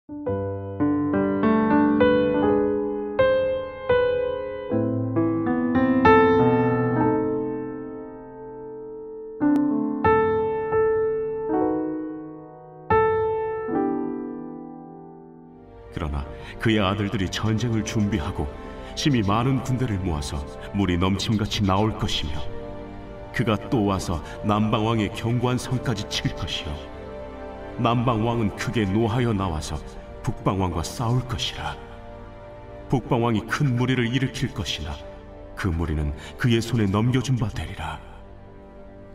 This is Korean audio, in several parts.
그러나 그의 아들들이 전쟁을 준비하고 심히 많은 군대를 모아서 물이 넘침같이 나올 것이며, 그가 또 와서 남방왕의 견고한 성까지 칠 것이요 남방왕은 크게 노하여 나와서 북방왕과 싸울 것이라. 북방왕이 큰 무리를 일으킬 것이나 그 무리는 그의 손에 넘겨준 바 되리라.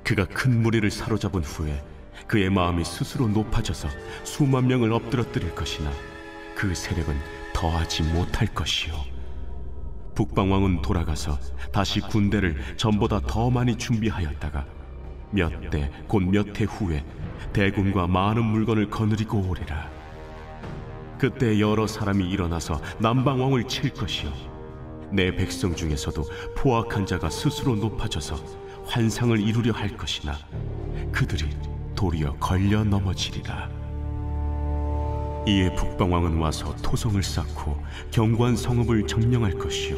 그가 큰 무리를 사로잡은 후에 그의 마음이 스스로 높아져서 수만 명을 엎드러뜨릴 것이나 그 세력은 더하지 못할 것이요 북방왕은 돌아가서 다시 군대를 전보다 더 많이 준비하였다가 몇 대 곧 몇 해 후에 대군과 많은 물건을 거느리고 오리라. 그때 여러 사람이 일어나서 남방왕을 칠 것이요 내 백성 중에서도 포악한 자가 스스로 높아져서 환상을 이루려 할 것이나 그들이 도리어 걸려 넘어지리라. 이에 북방왕은 와서 토성을 쌓고 견고한 성읍을 점령할 것이요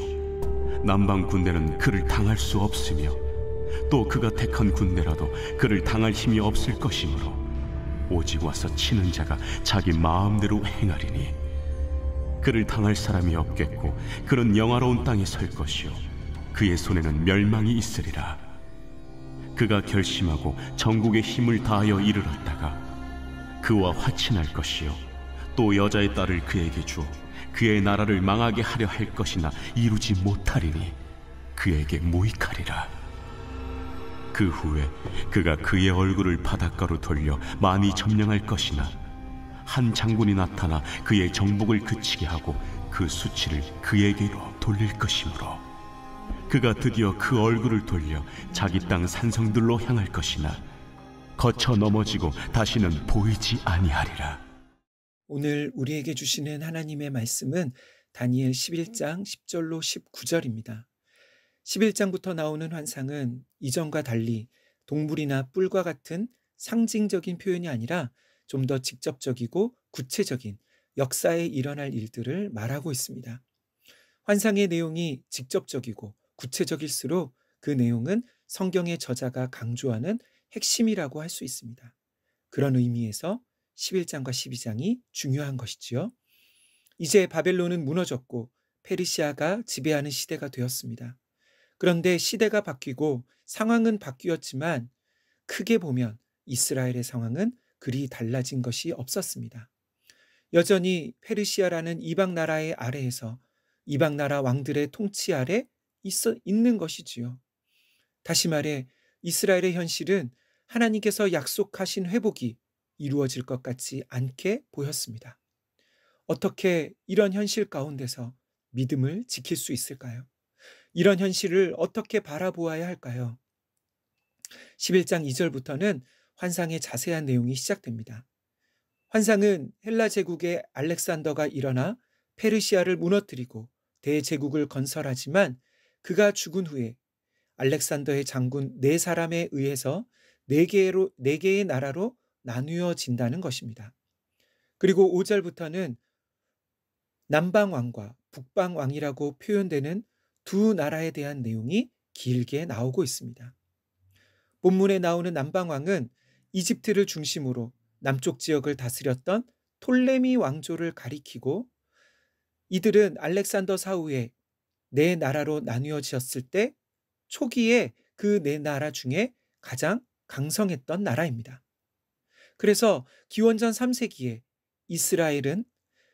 남방 군대는 그를 당할 수 없으며 또 그가 택한 군대라도 그를 당할 힘이 없을 것이므로 오직 와서 치는 자가 자기 마음대로 행하리니 그를 당할 사람이 없겠고 그는 영화로운 땅에 설 것이요 그의 손에는 멸망이 있으리라. 그가 결심하고 전국의 힘을 다하여 이르렀다가 그와 화친할 것이요 또 여자의 딸을 그에게 주어 그의 나라를 망하게 하려 할 것이나 이루지 못하리니 그에게 무익하리라. 그 후에 그가 그의 얼굴을 바닷가로 돌려 많이 점령할 것이나 한 장군이 나타나 그의 정복을 그치게 하고 그 수치를 그에게로 돌릴 것이므로 그가 드디어 그 얼굴을 돌려 자기 땅 산성들로 향할 것이나 거쳐 넘어지고 다시는 보이지 아니하리라. 오늘 우리에게 주시는 하나님의 말씀은 다니엘 11장 10절로 19절입니다. 11장부터 나오는 환상은 이전과 달리 동물이나 뿔과 같은 상징적인 표현이 아니라 좀 더 직접적이고 구체적인 역사에 일어날 일들을 말하고 있습니다. 환상의 내용이 직접적이고 구체적일수록 그 내용은 성경의 저자가 강조하는 핵심이라고 할 수 있습니다. 그런 의미에서 11장과 12장이 중요한 것이지요. 이제 바벨론은 무너졌고 페르시아가 지배하는 시대가 되었습니다. 그런데 시대가 바뀌고 상황은 바뀌었지만 크게 보면 이스라엘의 상황은 그리 달라진 것이 없었습니다. 여전히 페르시아라는 이방 나라의 아래에서 이방 나라 왕들의 통치 아래 있는 것이지요. 다시 말해 이스라엘의 현실은 하나님께서 약속하신 회복이 이루어질 것 같지 않게 보였습니다. 어떻게 이런 현실 가운데서 믿음을 지킬 수 있을까요? 이런 현실을 어떻게 바라보아야 할까요? 11장 2절부터는 환상의 자세한 내용이 시작됩니다. 환상은 헬라 제국의 알렉산더가 일어나 페르시아를 무너뜨리고 대제국을 건설하지만 그가 죽은 후에 알렉산더의 장군 네 사람에 의해서 네 개의 나라로 나누어진다는 것입니다. 그리고 5절부터는 남방왕과 북방왕이라고 표현되는 두 나라에 대한 내용이 길게 나오고 있습니다. 본문에 나오는 남방왕은 이집트를 중심으로 남쪽 지역을 다스렸던 톨레미 왕조를 가리키고 이들은 알렉산더 사후에 네 나라로 나누어졌을 때 초기에 그 네 나라 중에 가장 강성했던 나라입니다. 그래서 기원전 3세기에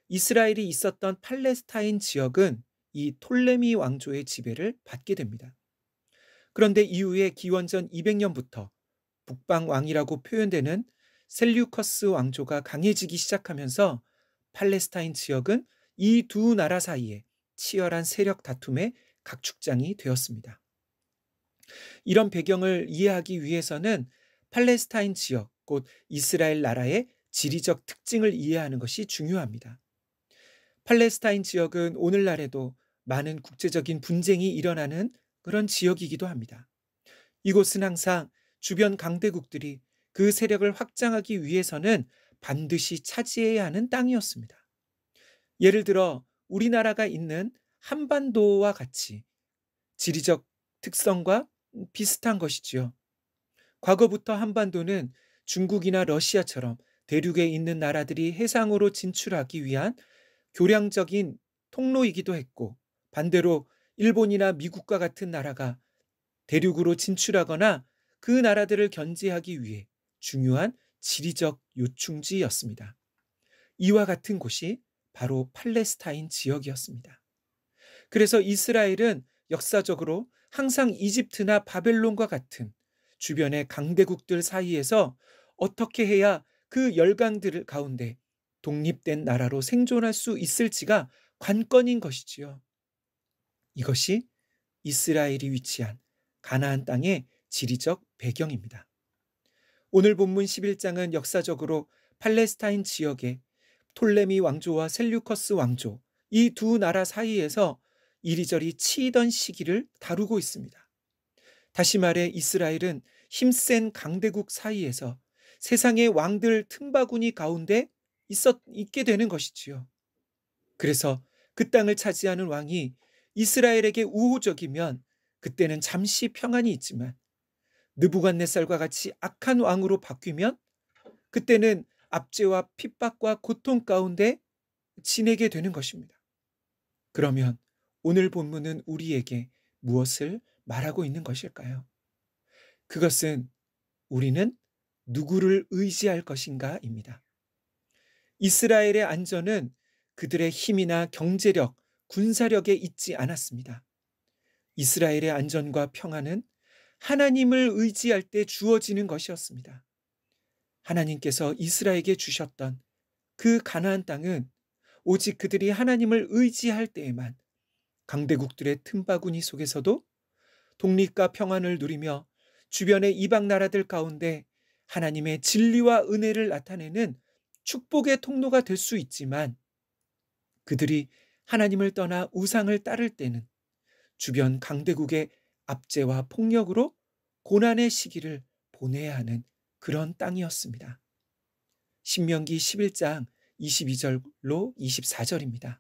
이스라엘이 있었던 팔레스타인 지역은 이 톨레미 왕조의 지배를 받게 됩니다. 그런데 이후에 기원전 200년부터 북방왕이라고 표현되는 셀류커스 왕조가 강해지기 시작하면서 팔레스타인 지역은 이 두 나라 사이에 치열한 세력 다툼의 각축장이 되었습니다. 이런 배경을 이해하기 위해서는 팔레스타인 지역, 곧 이스라엘 나라의 지리적 특징을 이해하는 것이 중요합니다. 팔레스타인 지역은 오늘날에도 많은 국제적인 분쟁이 일어나는 그런 지역이기도 합니다. 이곳은 항상 주변 강대국들이 그 세력을 확장하기 위해서는 반드시 차지해야 하는 땅이었습니다. 예를 들어 우리나라가 있는 한반도와 같이 지리적 특성과 비슷한 것이지요. 과거부터 한반도는 중국이나 러시아처럼 대륙에 있는 나라들이 해상으로 진출하기 위한 교량적인 통로이기도 했고, 반대로 일본이나 미국과 같은 나라가 대륙으로 진출하거나 그 나라들을 견제하기 위해 중요한 지리적 요충지였습니다. 이와 같은 곳이 바로 팔레스타인 지역이었습니다. 그래서 이스라엘은 역사적으로 항상 이집트나 바벨론과 같은 주변의 강대국들 사이에서 어떻게 해야 그 열강들 가운데 독립된 나라로 생존할 수 있을지가 관건인 것이지요. 이것이 이스라엘이 위치한 가나안 땅의 지리적 배경입니다. 오늘 본문 11장은 역사적으로 팔레스타인 지역의 톨레미 왕조와 셀류커스 왕조, 이 두 나라 사이에서 이리저리 치이던 시기를 다루고 있습니다. 다시 말해 이스라엘은 힘센 강대국 사이에서 세상의 왕들 틈바구니 가운데 있게 되는 것이지요. 그래서 그 땅을 차지하는 왕이 이스라엘에게 우호적이면 그때는 잠시 평안이 있지만, 느부갓네살과 같이 악한 왕으로 바뀌면 그때는 압제와 핍박과 고통 가운데 지내게 되는 것입니다. 그러면 오늘 본문은 우리에게 무엇을 말하고 있는 것일까요? 그것은 우리는 누구를 의지할 것인가입니다. 이스라엘의 안전은 그들의 힘이나 경제력, 군사력에 있지 않았습니다. 이스라엘의 안전과 평안은 하나님을 의지할 때 주어지는 것이었습니다. 하나님께서 이스라엘에게 주셨던 그 가나안 땅은 오직 그들이 하나님을 의지할 때에만 강대국들의 틈바구니 속에서도 독립과 평안을 누리며 주변의 이방 나라들 가운데 하나님의 진리와 은혜를 나타내는 축복의 통로가 될 수 있지만, 그들이 하나님을 떠나 우상을 따를 때는 주변 강대국의 압제와 폭력으로 고난의 시기를 보내야 하는 그런 땅이었습니다. 신명기 11장 22절로 24절입니다.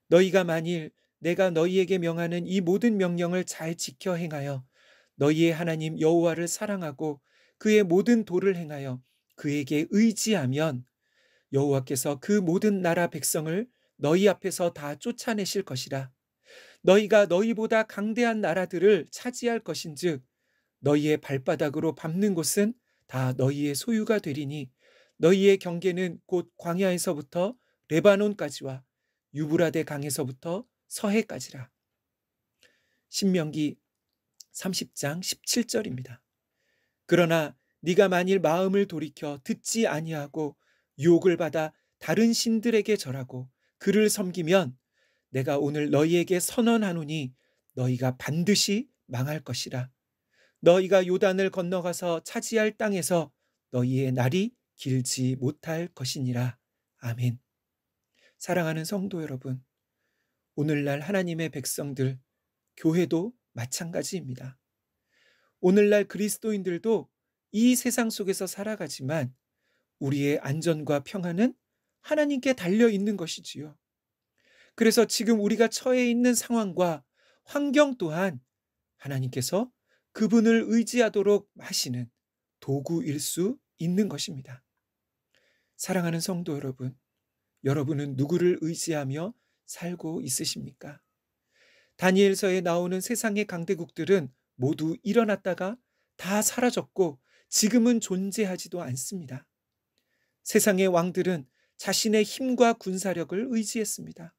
너희가 만일 내가 너희에게 명하는 이 모든 명령을 잘 지켜 행하여 너희의 하나님 여호와를 사랑하고 그의 모든 도를 행하여 그에게 의지하면 여호와께서 그 모든 나라 백성을 너희 앞에서 다 쫓아내실 것이라. 너희가 너희보다 강대한 나라들을 차지할 것인즉 너희의 발바닥으로 밟는 곳은 다 너희의 소유가 되리니 너희의 경계는 곧 광야에서부터 레바논까지와 유브라데 강에서부터 서해까지라. 신명기 30장 17절입니다. 그러나 네가 만일 마음을 돌이켜 듣지 아니하고 유혹을 받아 다른 신들에게 절하고 그를 섬기면 내가 오늘 너희에게 선언하노니 너희가 반드시 망할 것이라. 너희가 요단을 건너가서 차지할 땅에서 너희의 날이 길지 못할 것이니라. 아멘. 사랑하는 성도 여러분, 오늘날 하나님의 백성들, 교회도 마찬가지입니다. 오늘날 그리스도인들도 이 세상 속에서 살아가지만 우리의 안전과 평안은 하나님께 달려 있는 것이지요. 그래서 지금 우리가 처해 있는 상황과 환경 또한 하나님께서 그분을 의지하도록 하시는 도구일 수 있는 것입니다. 사랑하는 성도 여러분, 여러분은 누구를 의지하며 살고 있으십니까? 다니엘서에 나오는 세상의 강대국들은 모두 일어났다가 다 사라졌고 지금은 존재하지도 않습니다. 세상의 왕들은 자신의 힘과 군사력을 의지했습니다.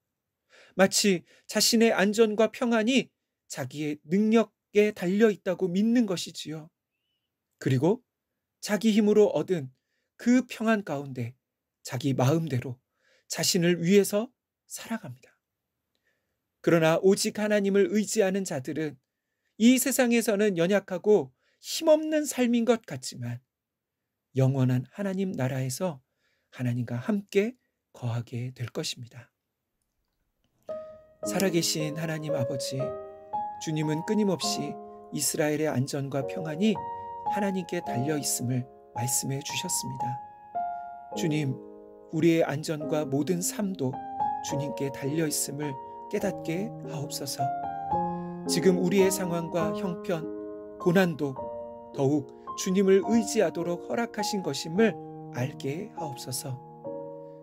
마치 자신의 안전과 평안이 자기의 능력에 달려 있다고 믿는 것이지요. 그리고 자기 힘으로 얻은 그 평안 가운데 자기 마음대로 자신을 위해서 살아갑니다. 그러나 오직 하나님을 의지하는 자들은 이 세상에서는 연약하고 힘없는 삶인 것 같지만 영원한 하나님 나라에서 하나님과 함께 거하게 될 것입니다. 살아계신 하나님 아버지, 주님은 끊임없이 이스라엘의 안전과 평안이 하나님께 달려있음을 말씀해 주셨습니다. 주님, 우리의 안전과 모든 삶도 주님께 달려 있음을 깨닫게 하옵소서. 지금 우리의 상황과 형편, 고난도 더욱 주님을 의지하도록 허락하신 것임을 알게 하옵소서.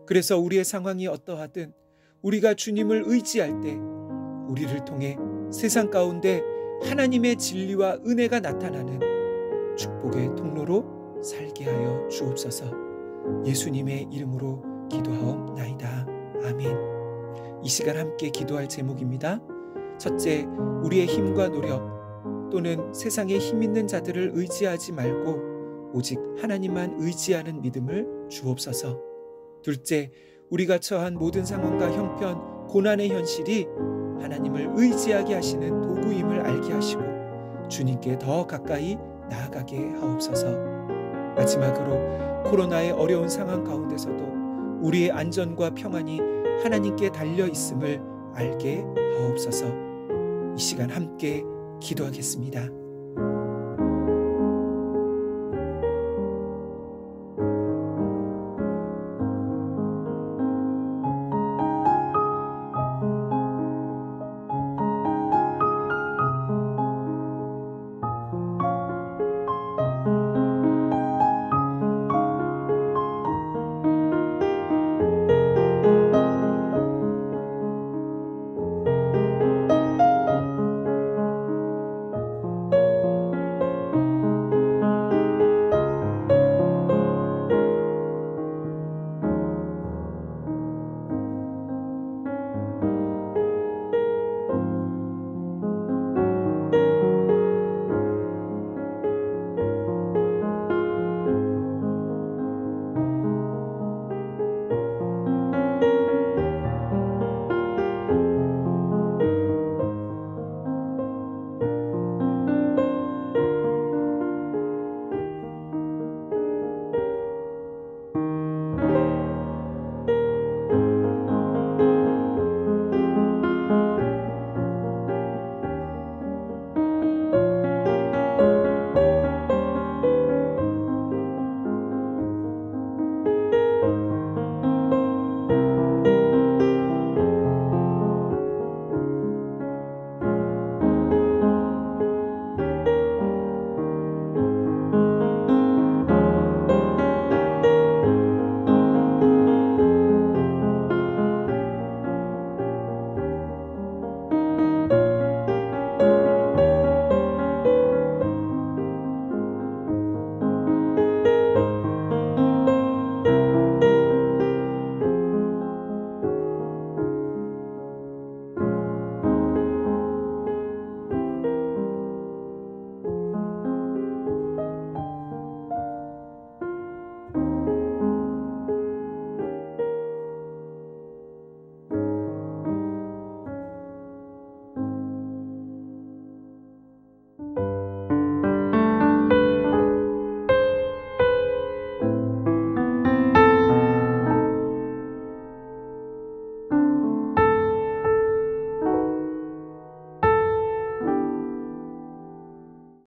그래서 우리의 상황이 어떠하든 우리가 주님을 의지할 때 우리를 통해 세상 가운데 하나님의 진리와 은혜가 나타나는 축복의 통로로 살게 하여 주옵소서. 예수님의 이름으로 기도하옵나이다. 아멘. 이 시간 함께 기도할 제목입니다. 첫째, 우리의 힘과 노력 또는 세상에 힘 있는 자들을 의지하지 말고 오직 하나님만 의지하는 믿음을 주옵소서. 둘째, 우리가 처한 모든 상황과 형편, 고난의 현실이 하나님을 의지하게 하시는 도구임을 알게 하시고 주님께 더 가까이 나아가게 하옵소서. 마지막으로 코로나의 어려운 상황 가운데서도 우리의 안전과 평안이 하나님께 달려 있음을 알게 하옵소서. 이 시간 함께 기도하겠습니다.